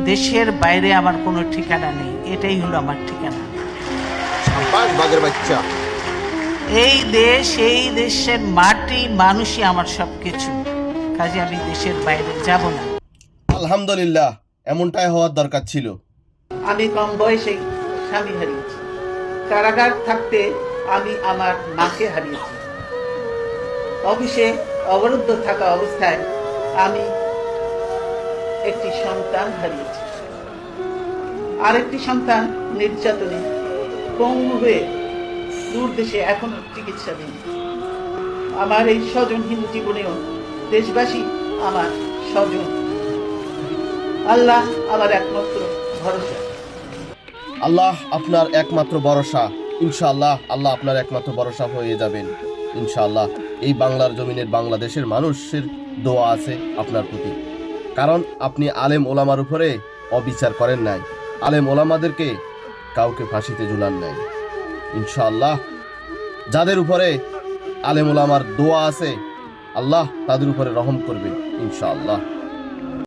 দেশের বাইরে আমার কোনো ঠিকানা নেই, এটাই হলো আমার ঠিকানা। সাব্বাস বাঘের বাচ্চা। এই দেশ, এই দেশের মাটি মানুষই আমার সবকিছু, কাজে আমি দেশের বাইরে যাব না। আলহামদুলিল্লাহ, এমনটাই হওয়ার দরকার ছিল। আমি কম বয়সে স্বামী হারিয়েছি, কারাগার থাকতে আমি আমার মাকে হারিয়েছি, অফিসে অবরুদ্ধ থাকা অবস্থায় আমি একটি সন্তান হারিয়েছি, আরেকটি সন্তান নির্যাতনে পঙ্গু হয়ে দূর দেশে এখনো চিকিৎসাধীন। আমার এই স্বজনহীন জীবনেও দেশবাসী আমার স্বজন। আল্লাহ আমার একমাত্র ভরসা। আল্লাহ আপনার একমাত্র ভরসা। ইনশাআল্লাহ আল্লাহ আপনার একমাত্র ভরসা হয়ে যাবেন ইনশাআল্লাহ। এই বাংলার জমিনের বাংলাদেশের মানুষের দোয়া আছে আপনার প্রতি, কারণ আপনি আলেম ওলামার উপরে অবিচার করেন নাই, আলেম ওলামাদেরকে কাউকে ফাঁসিতে ঝুলান নাই। ইনশাআল্লাহ যাদের উপরে আলেম ওলামার দোয়া আছে আল্লাহ তাদের উপরে রহম করবে ইনশাআল্লাহ।